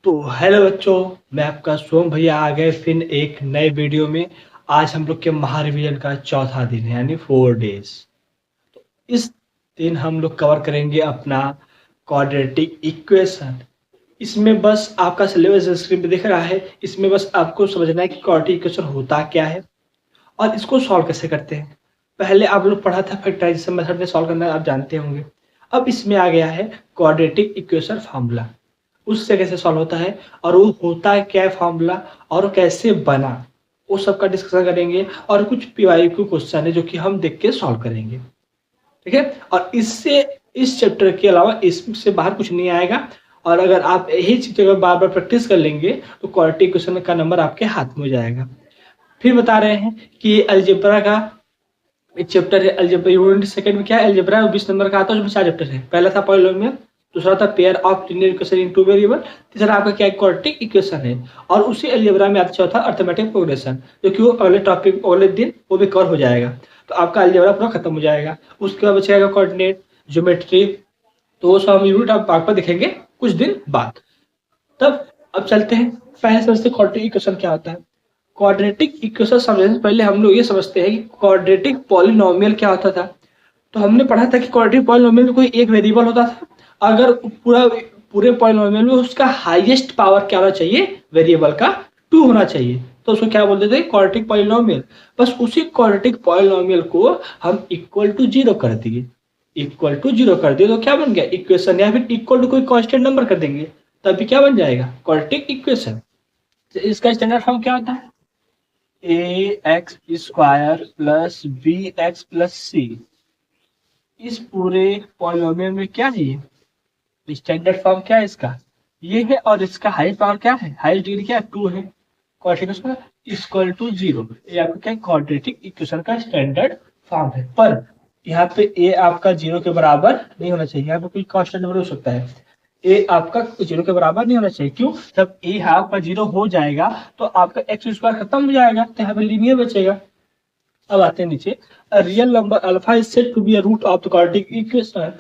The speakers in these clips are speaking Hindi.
तो हेलो बच्चों, मैं आपका सोम भैया आ गए फिर एक नए वीडियो में। आज हम लोग के महारिवीजन का चौथा दिन है यानी 4 डेज। इस दिन हम लोग कवर करेंगे अपना क्वाड्रेटिक इक्वेशन। इसमें बस आपका सिलेबस स्क्रीन पे दिख रहा है। इसमें बस आपको समझना है कि क्वाड्रेटिक इक्वेशन होता क्या है और इसको सॉल्व कैसे करते हैं। पहले आप लोग पढ़ा था फैक्टराइजेशन मेथड में सॉल्व करना, आप जानते होंगे। अब इसमें आ गया है क्वाड्रेटिक इक्वेशन फार्मूला, उससे कैसे सॉल्व होता है और वो होता है क्या है फार्मूला और कैसे बना, वो सब का डिस्कशन करेंगे। और कुछ पीवाईक्यू क्वेश्चन है जो कि हम देख के सॉल्व करेंगे, ठीक है। और इससे इस चैप्टर के अलावा इससे बाहर कुछ नहीं आएगा। और अगर आप यही चीज़ बार बार प्रैक्टिस कर लेंगे तो क्वाड्रेटिक इक्वेशन का नंबर आपके हाथ में हो जाएगा। फिर बता रहे हैं कि अलजेब्रा का एक चैप्टर है। अलजेब्रा यूनिट सेकंड में क्या है, अलजेब्रा 20 नंबर का आता है, उसमें 4 चैप्टर है। पहला था पॉलिनोमियल, दूसरा था pair of linear equation in two variable, तीसरा आपका क्या है क्वाड्रेटिक इक्वेशन है। और उसी अलजेब्रा में आता चौथा अर्थमेटिक प्रोग्रेशन, जो कि वो अगले टॉपिक अगले दिन वो भी कवर हो जाएगा। तो आपका अलजेब्रा पूरा खत्म हो जाएगा। उसके बाद बचेगा कोऑर्डिनेट, ज्योमेट्री, तो वो सब हम यूनिट आप पर देखेंगे कुछ दिन बाद। तब अब चलते हैं, पहले समझते क्वाड्रेटिक इक्वेशन क्या होता है। क्वाड्रेटिक इक्वेशन समझने से पहले हम लोग ये समझते हैं कि क्वाड्रेटिक पॉलिनोमियल क्या होता था। तो हमने पढ़ा था कि क्वाड्रेटिक पॉलिनोमियल में कोई एक वेरिएबल होता था। अगर पूरे पॉलिनोमियल में उसका हाईएस्ट पावर क्या होना चाहिए, वेरिएबल का 2 होना चाहिए, तो उसको क्या बोलते थे, क्वाड्रेटिक पॉलिनोमियल। बस उसी क्वाड्रेटिक पॉलिनोमियल को हम इक्वल टू जीरो कर दिए। इक्वल टू जीरो कर दिए तो क्या बन गया इक्वेशन, या फिर इक्वल टू कोई कांस्टेंट नंबर कर देंगे तभी क्या बन जाएगा क्वाड्रेटिक इक्वेशन। इसका स्टैंडर्ड फॉर्म क्या होता है, a x square plus b x plus c. इस पूरे पॉलिनोमियल में क्या है, ये स्टैंडर्ड फॉर्म क्या है इसका, ये है। और इसका हाईएस्ट पावर क्या है, हाईएस्ट डिग्री क्या है 2 है। क्वाड्रेटिक इक्वल टू जीरो, ये आपका क्या क्वाड्रेटिक इक्वेशन का स्टैंडर्ड फॉर्म है। पर यहाँ पे ए आपका 0 के बराबर नहीं होना चाहिए, यहाँ पे कोई कांस्टेंट नंबर हो सकता है। ए आपका 0 के बराबर नहीं होना चाहिए, क्यों, जब ए आपका 0 हो जाएगा तो आपका एक्स स्क्वायर खत्म हो जाएगा, तो यहाँ पे लीनियर बचेगा। अब आते हैं नीचे, real number alpha is said to be a root of the quadratic equation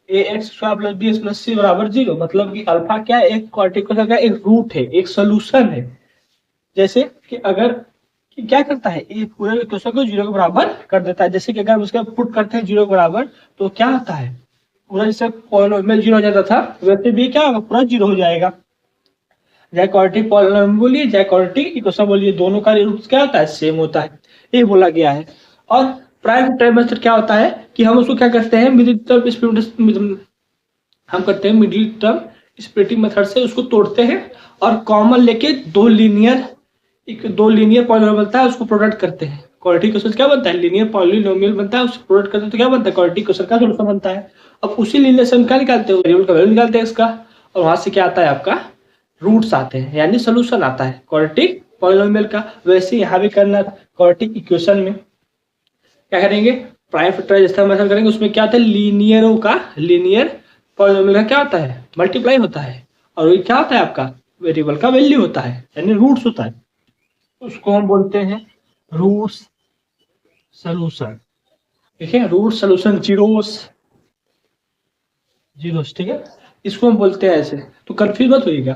a x square plus b x plus c बराबर 0। मतलब कि अल्फा क्या है, एक क्वाड्रेटिक इक्वेशन का एक रूट है, एक सोल्यूशन है। जैसे कि अगर कि क्या करता है, ये पूरे इक्वेशन को 0 के बराबर कर देता है। जैसे कि अगर उसका पुट करते हैं 0 के बराबर तो क्या होता है, पूरा जैसे पॉलिनोमियल 0 हो जाता था वैसे भी क्या होगा, पूरा 0 हो जाएगा। चाहे क्वाड्रेटिक पॉलिनोमियल बोलिए चाहे क्वाड्रेटिक इक्वेशन बोलिए, दोनों का रूट क्या होता है, सेम होता है, ये बोला गया है। और प्राइम टाइम मेथड क्या होता है कि हम उसको क्या करते हैं, मिडिल टर्म हम करते हैं मिडिल टर्म स्प्लिटिंग मेथड से उसको तोड़ते हैं और कॉमन लेके दो लीनियर पॉलिनोमियल बनता है उसको प्रोडक्ट करते हैं। क्वाड्रेटिक इक्वेशन क्या बनता है, लीनियर पॉलिनोमियल बनता है, उसको प्रोडक्ट करते हैं तो क्या बनता है, क्वाड्रेटिक इक्वेशन का सोल्यूशन बनता है। अब उसी लीनियर से हम क्या निकालते हैं, वेरिएबल का वैल्यू निकालते हैं इसका, और वहां से क्या आता है आपका रूट्स आते हैं, यानी सोल्यूशन आता है क्वाड्रेटिक पॉलिनोमियल का। वैसे यहाँ भी करना क्वाड्रेटिक इक्वेशन में क्या करेंगे, प्राइम फैक्टराइजेशन मेथड करेंगे। उसमें क्या होता है, लीनियर पॉलिनोमियल का क्या होता है, मल्टीप्लाई होता है। और ये क्या होता है आपका, वेरिएबल का वैल्यू होता है, यानी रूट्स होता है। उसको हम बोलते हैं रूट्स सोल्यूशन। ठीक है, रूट सोल्यूशन जीरोस, ठीक है, इसको हम बोलते हैं ऐसे, तो कंफ्यूज मत होइएगा।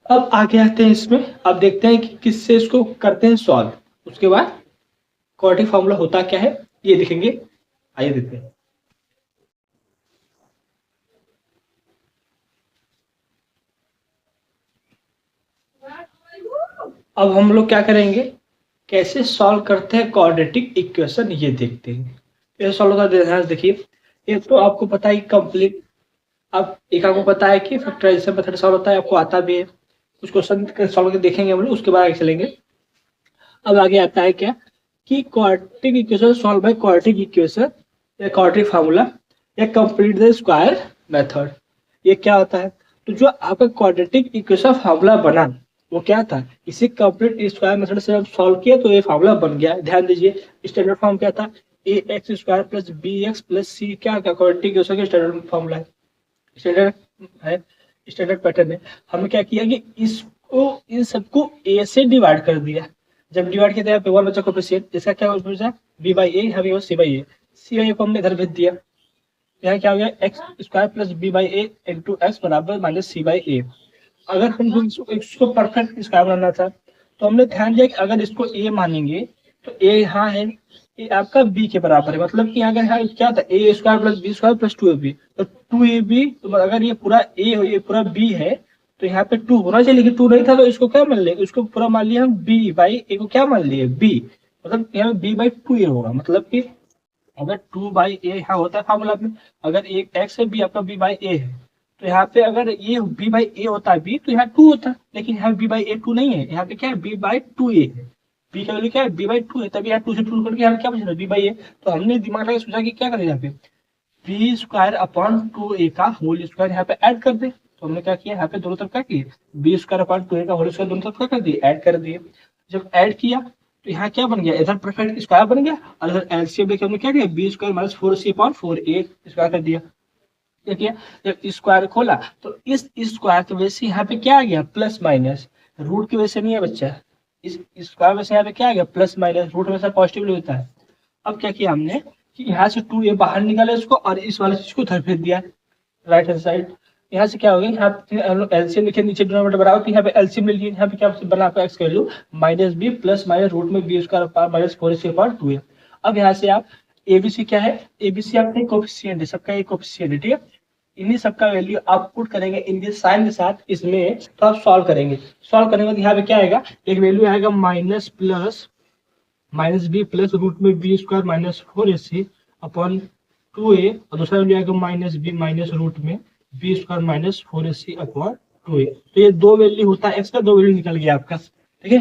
अब आगे आते हैं इसमें, अब देखते हैं कि किससे इसको करते हैं सॉल्व। उसके बाद क्वाड्रेटिक फार्मूला होता क्या है ये देखेंगे, आइए देखते हैं। अब हम लोग क्या करेंगे, कैसे सॉल्व करते हैं क्वाड्रेटिक इक्वेशन ये देखते हैं। कैसे सॉल्व होता है ध्यान से देखिए। एक तो आपको पता है कंप्लीट, अब एक आपको पता है कि फैक्टराइजेशन मेथड सॉल्व होता है, आपको आता भी है। कुछ क्वेश्चन सॉल्व करके देखेंगे हम लोग, उसके बाद आगे चलेंगे। अब आगे आता है क्या कि quadratic equation solve by quadratic equation या क्वाड्रेटिक फार्मूला या कंप्लीट द स्क्वायर मेथड। ये क्या होता है, तो जो आपका क्वाड्रेटिक इक्वेशन फार्मूला बना वो क्या था, इसी कंप्लीट स्क्वायर मेथड से जब सॉल्व किया तो ये फार्मूला बन गया। ध्यान दीजिए, स्टैंडर्ड फॉर्म क्या था, a x square plus b x plus c, क्या क्वाड्रेटिक इक्वेशन का स्टैंडर्ड फार्मूला है, स्टैंडर्ड है, स्टैंडर्ड पैटर्न है। हमने क्या किया कि इसको इन सबको ए से डिवाइड कर दिया। जब डिवाइड किया था वन बचा कोफिशिएंट, जिसका क्या बचा बी बाई ए, हमें सी बाई ए, सी बाई ए को हमने इधर भेज दिया। यहाँ क्या हो गया, x square plus b by a into x बराबर माइनस सी बाई ए। अगर हम इसको परफेक्ट स्क्वायर बनाना था तो हमने ध्यान दिया कि अगर इसको ए मानेंगे तो ए यहाँ है, ये आपका बी के बराबर है, मतलब कि अगर यहाँ क्या था a square plus b square plus two a b, तो टू ए बी, तो अगर ये पूरा ए हो ये पूरा बी है तो यहाँ पे टू होना चाहिए, लेकिन टू नहीं था तो इसको क्या मान लिया, इसको पूरा मान लिया हम बी बाई ए को क्या मान लिए बी, मतलब यहाँ बी बाई टू ए होगा, मतलब कि अगर टू बाई ए यहाँ होता है फॉर्मूला में, अगर एक एक्स है बी आपका बी बाई ए है, तो यहाँ पे अगर ये बी बाई ए होता है बी तो यहाँ टू होता है, लेकिन यहाँ बी बाई ए टू नहीं है, यहाँ पे क्या है बी बाई टू ए है, बी का वैल्यू क्या है बी बाई टू है, तभी यहाँ टू से टू करके यहाँ क्या बच बी बाई ए, तो हमने दिमाग लगा सोचा कि क्या करें यहाँ पे बी स्क्वायर अपॉन टू ए का होल स्क्वायर यहाँ पे ऐड कर दे, तो हमने क्या किया यहाँ पे दोनों तरफ क्या किया बी स्क्वायर अपॉन टू ए का होल स्क्वायर दोनों तरफ क्या कर दिए ऐड कर दिए, जब ऐड किया तो यहाँ क्या बन गया इधर परफेक्ट स्क्वायर बन गया और इधर एलसीएम लेके हमने क्या किया B square minus four c upon four ए स्क्वायर कर दिया, क्या किया जब स्क्वायर खोला तो इस स्क्वायर की वजह से यहाँ पे क्या आ गया प्लस माइनस, रूट की वजह से नहीं है बच्चा, इस स्क्वायर में से यहाँ पे क्या आ गया प्लस माइनस, रूट में से पॉजिटिव होता है। अब क्या किया हमने कि यहाँ से टू ए बाहर निकाला इसको और इस वाले चीज को उधर फेंक दिया राइट हैंड साइड, यहाँ से क्या हो गया यहाँ एलसीएम लिखे नीचे डिनोमिनेटर बराबर, यहाँ पे एलसीएम ले लिए, यहाँ पे क्या बना आपका एक्स का value minus b plus minus root में b square minus four c upon two a. अब यहाँ से आप एबीसी क्या है, एबीसी आपके कोफिशिएंट है, सबका एक कोफिशिएंट है, ठीक है, इन्हीं सबका वैल्यू आप पुट करेंगे इनके साइन के साथ इसमें, तो आप सॉल्व करेंगे, सॉल्व करने के बाद यहाँ पे क्या आएगा एक वैल्यू आएगा minus plus minus b plus root में b square minus four a c upon two a, और दूसरा वैल्यू आएगा माइनस बी माइनस रूट में b square minus four a c upon two a, तो ये दो वैल्यू होता है एक्स का, दो वैल्यू निकल गया आपका, ठीक है,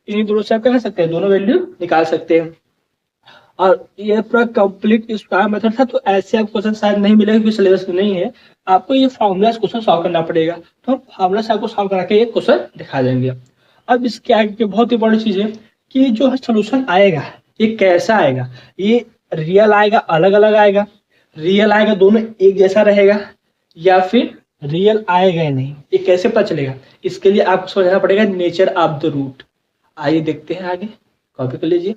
इन्हीं दोनों से आप क्या कर सकते हैं दोनों वैल्यू निकाल सकते हैं। और ये पूरा कंप्लीट स्क्वायर मेथड था, तो ऐसे आपको क्वेश्चन शायद नहीं मिलेगा क्योंकि सिलेबस में नहीं है, आपको ये फॉर्मूला क्वेश्चन सॉल्व करना पड़ेगा, तो हम फॉर्मूला से आपको सॉल्व करा के ये क्वेश्चन दिखा देंगे। अब इसके आगे बहुत इंपॉर्टेंट चीज है कि जो सोल्यूशन आएगा ये कैसा आएगा, ये रियल आएगा अलग अलग आएगा, रियल आएगा दोनों एक जैसा रहेगा, या फिर रियल आएगा ही नहीं, ये कैसे पता चलेगा, इसके लिए आपको समझना पड़ेगा नेचर ऑफ द रूट। आइए देखते हैं आगे, कॉपी कर लीजिए।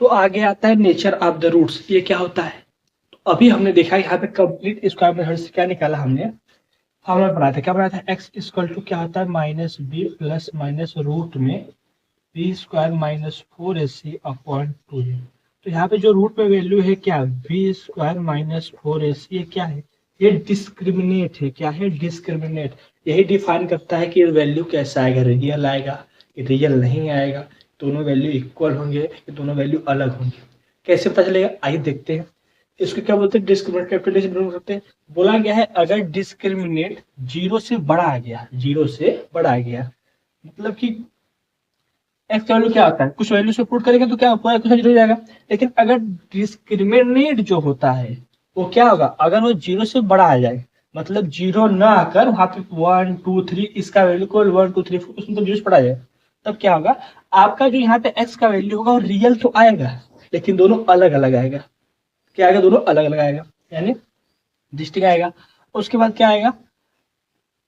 तो आगे आता है नेचर ऑफ द रूट्स, ये क्या होता है, तो अभी हमने देखा यहाँ पे कंप्लीट स्क्वायर मेथड से क्या निकाला हमने फॉर्मूला बनाया था, क्या बनाया था एक्स इक्वल टू क्या होता है minus b plus minus root में b square minus four a c upon two a, तो यहाँ पे जो रूट में वैल्यू है क्या b square minus four a c, ये क्या है ये डिस्क्रिमिनेट है, क्या है डिस्क्रिमिनेट, यही डिफाइन करता है कि वैल्यू कैसा आएगा, रियल आएगा रियल नहीं आएगा, दोनों वैल्यू इक्वल होंगे कि दोनों वैल्यू अलग होंगे, कैसे पता चलेगा आइए देखते हैं। इसको क्या बोलते हैं डिस्क्रिमिनेट कैपिटलाइजेशन बोल सकते हैं, बोला गया है अगर डिस्क्रिमिनेट जीरो से बड़ा आ गया, जीरो से बड़ा आ गया मतलब कि एक्स का वैल्यू क्या होता है कुछ वैल्यू से पुट करेंगे तो क्या पूरा क्वेश्चन जीरो हो जाएगा, लेकिन अगर डिस्क्रिमिनेट जो होता है वो क्या होगा अगर वो जीरो से बड़ा आ जाए, मतलब जीरो ना आकर वहां पे वन टू थ्री इसका वैल्यू को वन टू थ्री उसमें तो जीरो से बड़ा जाए, तब क्या होगा आपका जो यहाँ पे एक्स का वैल्यू होगा वो रियल तो आएगा लेकिन दोनों अलग अलग आएगा, क्या आएगा दोनों अलग अलग आएगा यानी डिस्टिंक्ट आएगा। उसके बाद क्या आएगा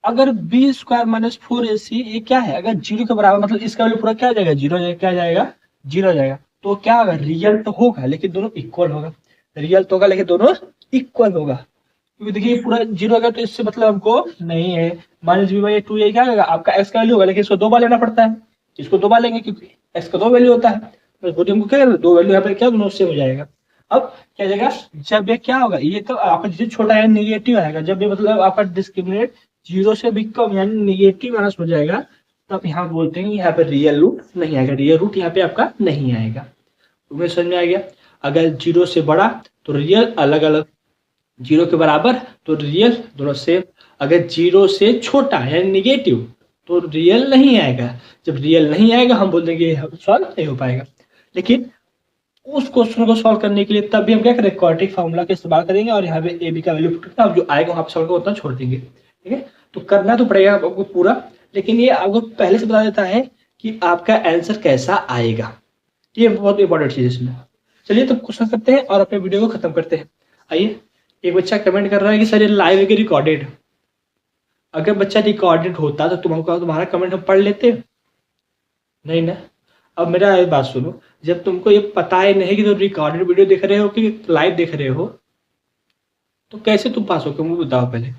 अगर B square minus four a c ये क्या है अगर जीरो के बराबर, मतलब इसका वैल्यू पूरा क्या जाएगा जीरो जाएगा, क्या जाएगा जीरो जाएगा, तो क्या होगा रियल तो होगा लेकिन दोनों इक्वल होगा, रियल तो होगा लेकिन दोनों इक्वल होगा, क्योंकि देखिए पूरा जीरो होगा तो इससे मतलब हमको नहीं है माइनस बी बाई टू ये क्या होगा आपका एक्स का वैल्यू होगा, लेकिन इसको दो बार लेना पड़ता है, इसको दो बार लेंगे क्योंकि एक्स का दो वैल्यू होता है, तो हमको क्या दो वैल्यू यहाँ पे क्या दोनों से हो जाएगा। अब क्या जाएगा जब ये क्या होगा ये तो आपका जिसे छोटा है निगेटिव आएगा, जब ये मतलब आपका डिस्क्रिमिनेट जीरो से भी कम यानी निगेटिव माइनस हो जाएगा, तब यहाँ बोलते हैं यहाँ पे रियल रूट नहीं आएगा, रियल रूट यहाँ पे आपका नहीं आएगा। तुम्हें समझ में आ गया, अगर जीरो से बड़ा तो रियल अलग अलग, जीरो के बराबर तो रियल दोनों सेम, अगर जीरो से छोटा यानी निगेटिव तो रियल नहीं आएगा, जब रियल नहीं आएगा हम बोल देंगे सॉल्व नहीं हो पाएगा। लेकिन उस क्वेश्चन को सॉल्व करने के लिए तब भी हम क्या करेंगे क्वाड्रेटिक फार्मूला का इस्तेमाल करेंगे और यहाँ पे ए बी का वैल्यू पुट करना, अब जो आएगा वहाँ पे सॉल्व उतना छोड़ देंगे, ठीक है। तो करना तो पड़ेगा आपको पूरा, लेकिन ये आपको पहले से बता देता है कि आपका आंसर कैसा आएगा, ये बहुत इंपॉर्टेंट चीज है इसमें। चलिए तो क्वेश्चन करते हैं और अपने वीडियो को खत्म करते हैं। आइए, एक बच्चा कमेंट कर रहा है कि सर ये लाइव है कि रिकॉर्डेड, अगर बच्चा रिकॉर्डेड होता तो तुम्हारा कमेंट हम पढ़ लेते नहीं ना। अब मेरा एक बात सुनो, जब तुमको ये पता ही नहीं कि तुम रिकॉर्डेड वीडियो देख रहे हो कि लाइव देख रहे हो तो कैसे तुम पास हो, मुझे बताओ पहले।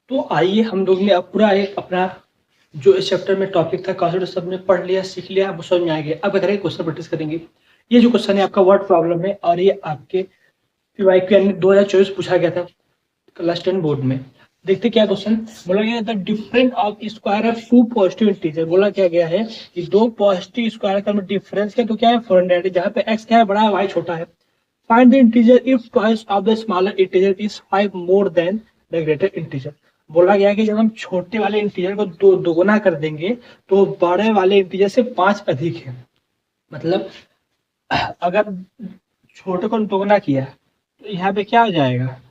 तो आइए हम लोग ने अब पूरा एक अपना जो इस चैप्टर में टॉपिक था कॉन्सेप्ट सबने पढ़ लिया, सीख लिया, अब समझ में आ गया। अब क्या करेंगे, क्वेश्चन प्रैक्टिस करेंगे। ये जो क्वेश्चन है आपका वर्ड प्रॉब्लम है और ये आपके पीवाईक्यू यानी 2024 पूछा गया था क्लास 10 बोर्ड में। देखते क्या क्वेश्चन बोला गया, the difference of square of two positive integer. बोला क्या गया है कि दो पॉजिटिव स्क्वायर का डिफरेंस क्या, तो क्या है 400, जहाँ पे x क्या है बड़ा है, y छोटा है। Find the integer if twice of the smaller integer is 5 more than the greater integer. बोला गया है कि जब हम छोटे वाले इंटीजर को दो दोगुना कर देंगे तो बड़े वाले इंटीजर से 5 अधिक है। मतलब अगर छोटे को दोगुना किया तो यहाँ पे क्या हो जाएगा,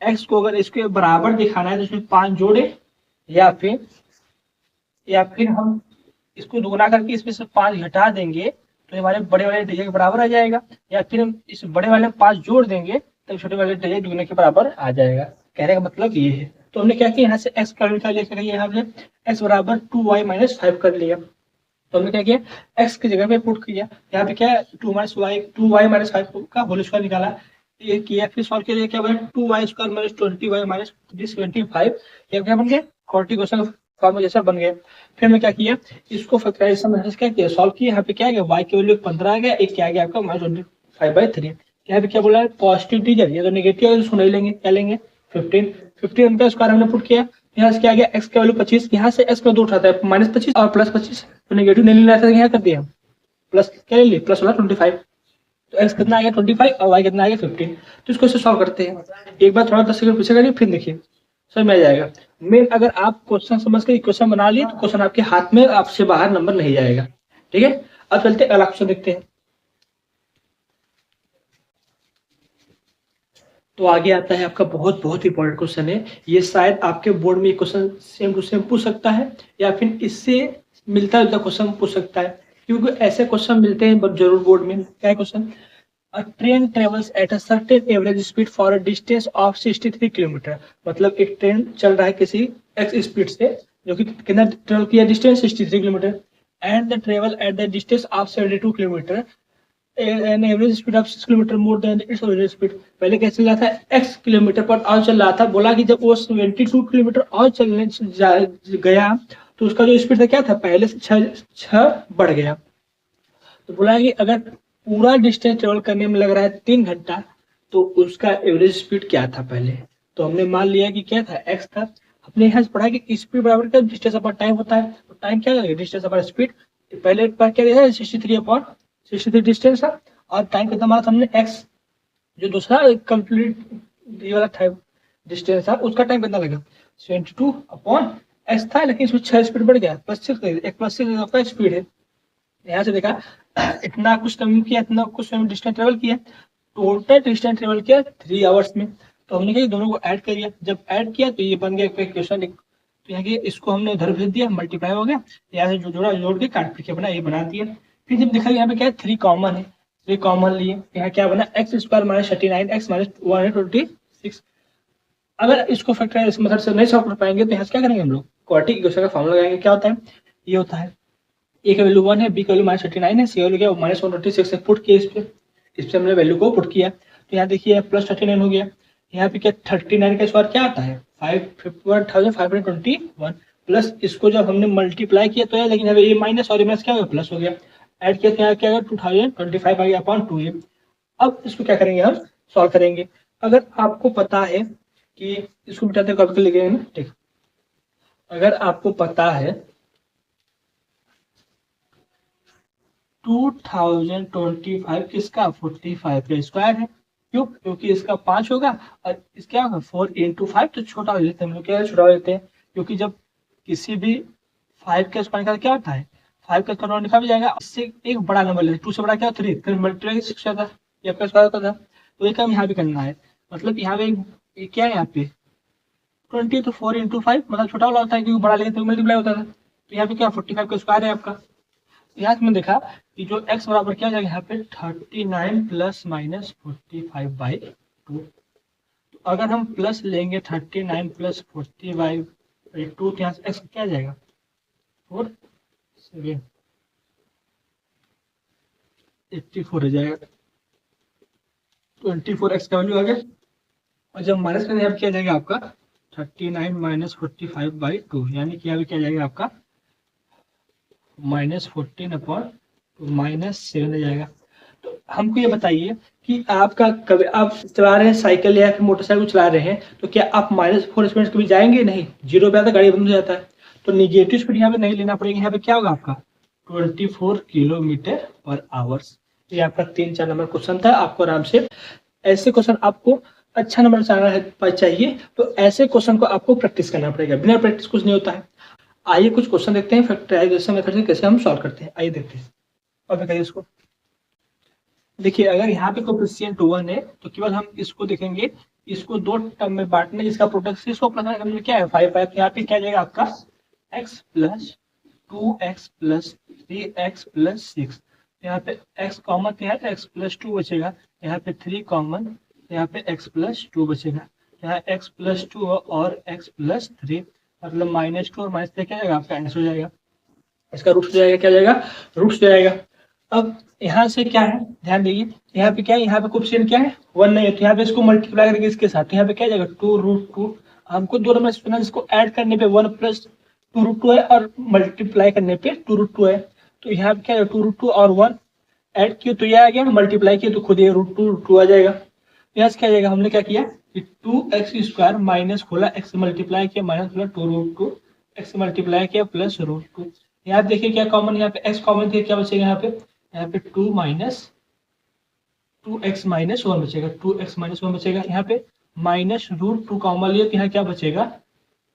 x को अगर इसके बराबर दिखाना है तो इसमें 5 जोड़े, या फिर हम इसको दोगुना करके इसमें से 5 घटा देंगे तो हमारे बड़े वाले इंटीजर के बराबर आ जाएगा, या फिर हम इस बड़े वाले में 5 जोड़ देंगे तो छोटे वाले इंटीजर दुगने के बराबर आ जाएगा। कहने का मतलब ये है। तो हमने क्या किया, यहाँ से x का वैल्यू लेकर यहाँ पे x बराबर 2y माइनस 5 कर लिया। तो हमने क्या किया, x की जगह पे पुट किया, यहाँ पे क्या है 2y माइनस 5 का होल स्क्वायर निकाला, ये किया, फिर सॉल्व किया, क्या बना 2y square minus 20y minus 75, ये क्या बन गया 40 क्वेश्चन फॉर्म जैसा बन गया। फिर हमने क्या किया, इसको फैक्टराइजेशन में क्या किया, सॉल्व किया, यहाँ पे क्या आ गया y की वैल्यू 15 आ गया, एक क्या आ गया आपका माइनस 25/3। यहाँ पे क्या बोला है पॉजिटिव इंटीजर, ये तो नेगेटिव है, इसको नहीं लेंगे, क्या लेंगे 15 उनका स्क्वायर हमने पुट किया, यहाँ से क्या आ गया x की वैल्यू 25, यहाँ से x को 2 उठाता है माइनस 25 और प्लस 25, तो नेगेटिव नहीं लेना था, यहाँ कर दिया प्लस, क्या ले लिए प्लस वाला 25, तो x कितना आ गया 25 और y कितना आ गया 15। तो इसको सॉल्व करते हैं, एक बार थोड़ा 10 सेकंड पीछे करिए, फिर देखिए समझ में आ जाएगा। मेन अगर आप क्वेश्चन समझ के क्वेश्चन बना लिए तो क्वेश्चन आपके हाथ में, आपसे बाहर नंबर नहीं जाएगा। ठीक है, अब चलते अगला क्वेश्चन देखते हैं। तो आगे आता है आपका बहुत बहुत इंपॉर्टेंट क्वेश्चन है, ये शायद आपके बोर्ड में क्वेश्चन सेम टू सेम पूछ सकता है या फिर इससे मिलता जुलता क्वेश्चन पूछ सकता है, क्योंकि ऐसे क्वेश्चन मिलते हैं जरूर बोर्ड में। क्या है question, A train travels at a certain average speed for a distance of 63 kilometre. मतलब एक ट्रेन चल रहा है किसी x स्पीड से, जो कि कितना ट्रेवल किया distance 63 kilometre, and the travel at the distance of 72 kilometre, an average speed of 6 kilometre more than it's average speed. पहले क्या चल रहा था x किलोमीटर पर और चल रहा था, बोला कि जब वो 72 किलोमीटर और चलने गया तो उसका जो स्पीड था क्या था, पहले से 6 बढ़ गया। तो बोला कि अगर पूरा डिस्टेंस ट्रेवल करने में लग रहा है 3 घंटा तो उसका एवरेज स्पीड क्या था पहले। तो हमने मान लिया कि क्या था x था, हमने यहाँ से पढ़ा कि स्पीड बराबर क्या डिस्टेंस अपॉन टाइम होता है, तो टाइम क्या है डिस्टेंस अपॉन स्पीड। पहले बार क्या दिया 63 डिस्टेंस था, और टाइम कितना मारा था हमने x, जो दूसरा कंप्लीट ये वाला था डिस्टेंस था उसका टाइम कितना लगा 72 अपॉन x था, लेकिन इसमें 6 स्पीड बढ़ गया, +6 आपका स्पीड है। यहाँ से देखा इतना कुछ टाइम किया, इतना कुछ टाइम डिस्टेंस ट्रेवल किया, टोटल डिस्टेंस ट्रेवल किया 3 आवर्स में। तो हमने क्या दोनों को ऐड कर दिया, जब ऐड किया तो ये बन गया इक्वेशन। तो यहाँ के इसको हमने उधर भेज दिया, मल्टीप्लाई हो गया, यहाँ से जो जोड़ा जोड़ के काट पीट के बना ये बना दिया। फिर जब देखा यहाँ पे क्या है 3 कॉमन है, 3 कॉमन लिए, यहाँ क्या बना x square minus 39 x minus 126। अगर इसको फैक्टराइज इस मेथड से नहीं सॉल्व कर पाएंगे तो यहाँ से क्या करेंगे हम लोग क्वाड्रेटिक इक्वेशन का फॉर्मूला लगाएंगे। क्या होता है, ये होता है ए का वैल्यू 1 है, बी का वैल्यू माइनस 39 है, सी का वैल्यू क्या माइनस 126 है, पुट किया इस पे हमने वैल्यू को पुट किया, तो यहाँ देखिए प्लस 39 हो गया। यहाँ पे क्या 39 का स्क्वायर क्या आता है 1521 प्लस इसको जब हमने मल्टीप्लाई किया तो है, लेकिन अब ये माइनस और माइनस क्या हो गया प्लस हो गया, ऐड किया तो यहाँ क्या 2025 आ गया अपॉन 2a। अब इसको क्या करेंगे हम सॉल्व करेंगे। अगर आपको पता है कि इसको मिटाते कब के लिखेंगे ना, ठीक, अगर आपको पता है 2025 किसका 45 का स्क्वायर है, क्यों, क्योंकि इसका 5 होगा और इसका 4 इंटू 5, तो छोटा हो लेते हैं हम लोग, क्या छोटा हो लेते हैं, क्योंकि जब किसी भी 5 का स्क्वायर निकाल क्या होता है 5 का स्क्वायर निकाल जाएगा, इससे एक बड़ा नंबर लेते 2 से बड़ा क्या 3, फिर मल्टीप्लाई 6 होता है, ये आपका स्क्वायर होता था, तो ये काम यहाँ पे करना है। मतलब यहाँ पे क्या है यहाँ पे 20, तो 4 इंटू 5 मतलब छोटा वाला होता है, क्योंकि बड़ा लेते मल्टीप्लाई होता था, तो यहाँ पे क्या 45 का स्क्वायर है आपका। यहाँ से मैंने देखा कि जो x बराबर क्या जाएगा यहाँ पे 39 प्लस माइनस 45/2। तो अगर हम प्लस लेंगे 39 प्लस 40/2 तो यहाँ से x क्या जाएगा 4 7 84 हो जाएगा, 24x का वैल्यू आ गया। और जब माइनस करेंगे यहाँ क्या जाएगा आपका 39 माइनस 45/2 यानी कि अभी क्या जाएगा आपका -14/2 -7 आ जाएगा। तो हमको ये बताइए कि आपका कभी आप चला रहे हैं साइकिल या फिर मोटरसाइकिल चला रहे हैं तो क्या आप -4 स्पीड कभी जाएंगे? नहीं, 0 पे आता गाड़ी बंद हो जाता है। तो निगेटिव स्पीड यहाँ पे नहीं लेना पड़ेगा। यहाँ पे क्या होगा आपका 24 किलोमीटर पर आवर्स। ये आपका 3-4 नंबर क्वेश्चन था। आपको आराम से ऐसे क्वेश्चन आपको अच्छा नंबर चाहिए तो ऐसे क्वेश्चन को आपको प्रैक्टिस करना पड़ेगा। बिना प्रैक्टिस कुछ नहीं होता है। आइए कुछ क्वेश्चन देखते हैं फैक्टराइजेशन मेथड से कैसे हम सॉल्व करते हैं। आइए देखते हैं और बताइए इसको। देखिए अगर यहाँ पे कोएफिशिएंट 1 है तो केवल हम इसको देखेंगे, इसको दो टर्म में बांटना जिसका प्रोडक्ट इसको प्लस करने में क्या है 5 यहाँ पे क्या जाएगा आपका x plus 2x plus 3x plus 6। यहाँ पे x कॉमन है तो x प्लस 2 बचेगा। यहाँ पे 3 कॉमन, यहाँ पे x प्लस 2 बचेगा। यहाँ x प्लस 2 और x प्लस 3 मतलब -2 और -3 क्या जाएगा आपका आंसर हो जाएगा। इसका रूट हो जाएगा, क्या जाएगा रूट हो जाएगा। अब यहाँ से क्या है ध्यान दीजिए, यहाँ पे क्या है, यहाँ पे कोएफिशिएंट क्या है 1 नहीं है तो यहाँ पे इसको मल्टीप्लाई करेंगे इसके साथ तो यहाँ पे क्या जाएगा 2√2। हमको दो नंबर सुना जिसको ऐड करने पे 1 प्लस 2√2 है और मल्टीप्लाई करने पे 2√2 है। तो यहाँ पे क्या है 2√2 और 1 ऐड किए तो ये आ गया, मल्टीप्लाई किए तो खुद ये √2 आ जाएगा। यहाँ से क्या जाएगा, हमने क्या किया कि 2x² माइनस खोला x मल्टीप्लाई किया माइनस खोला 2√2 x मल्टीप्लाई किया प्लस √2। यहाँ देखिए क्या कॉमन, यहाँ पे x कॉमन थी क्या बचेगा यहाँ पे 2x माइनस 1 बचेगा 2x माइनस 1 बचेगा। यहाँ पे -√2 कॉमन लिया तो यहाँ क्या बचेगा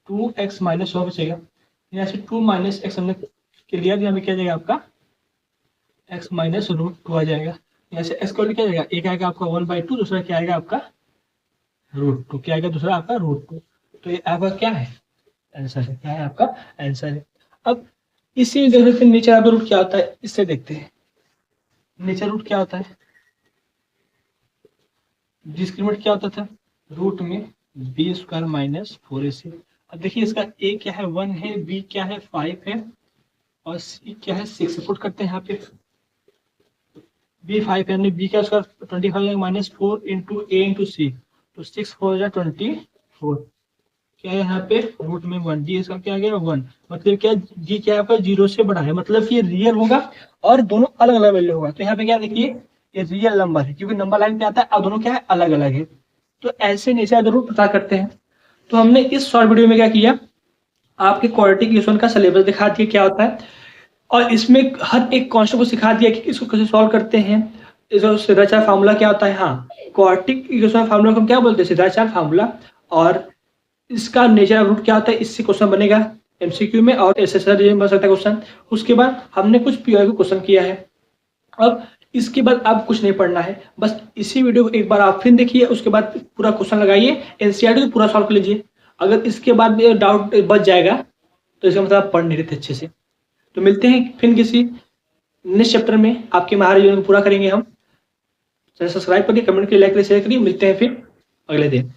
2x माइनस 1 बचेगा। यहाँ से 2 माइनस x हमने के लिया तो यहाँ पे क्या जाएगा आपका x माइनस √2 आ जाएगा। यहाँ से x को क्या जाएगा, एक आएगा आपका 1/2, दूसरा क्या आएगा आपका √2, क्या आएगा दूसरा आपका √2। तो ये आपका क्या है आंसर है, क्या है आपका आंसर है। अब इसी जगह से नीचे आपका रूट क्या होता है इससे देखते हैं। नीचे रूट क्या होता है, डिस्क्रिमिनेंट क्या होता था रूट में b² माइनस 4ac। अब देखिए इसका a क्या है 1 है, b क्या है 5 है और c क्या है 6। पुट करते हैं यहाँ पे b 5 है, b का उसका 25 माइनस 4 इंटू a इंटू सी तो 6 हो जाए 24। क्या है यहाँ पे रूट में 1, डी इसका क्या आ गया 1 मतलब क्या जी क्या है आपका 0 से बड़ा है मतलब कि ये रियल होगा और दोनों अलग अलग वैल्यू होगा। तो यहाँ पे क्या देखिए ये रियल नंबर है क्योंकि नंबर लाइन पे आता है और दोनों क्या है अलग अलग है। तो ऐसे नीचे जरूर पता करते हैं। तो हमने इस शॉर्ट वीडियो में क्या किया, आपके क्वाड्रेटिक इक्वेशन का सिलेबस दिखा दिया क्या होता है और इसमें हर एक कॉन्सेप्ट को सिखा दिया कि इसको कैसे सॉल्व करते हैं। इसका सीधा फार्मूला क्या होता है, हाँ क्वाड्रेटिक इक्वेशन फार्मूला को हम क्या बोलते हैं सीधा फार्मूला। और इसका नेचर ऑफ रूट क्या होता है इससे क्वेश्चन बनेगा एमसीक्यू में और एसएसआर बन सकता है क्वेश्चन। उसके बाद हमने कुछ पीआई को क्वेश्चन किया है। अब इसके बाद आप कुछ नहीं पढ़ना है, बस इसी वीडियो को एक बार आप फिर देखिए, उसके बाद पूरा क्वेश्चन लगाइए, एनसीईआरटी को पूरा सॉल्व कर लीजिए। अगर इसके बाद डाउट बच जाएगा तो इसका मतलब आप पढ़ नहीं रहे थे अच्छे से। तो मिलते हैं फिर किसी नेक्स्ट चैप्टर में, आपके महाराज पूरा करेंगे हम। चैनल सब्सक्राइब करिए, कमेंट करिए, लाइक करिए, शेयर करिए। मिलते हैं फिर अगले दिन।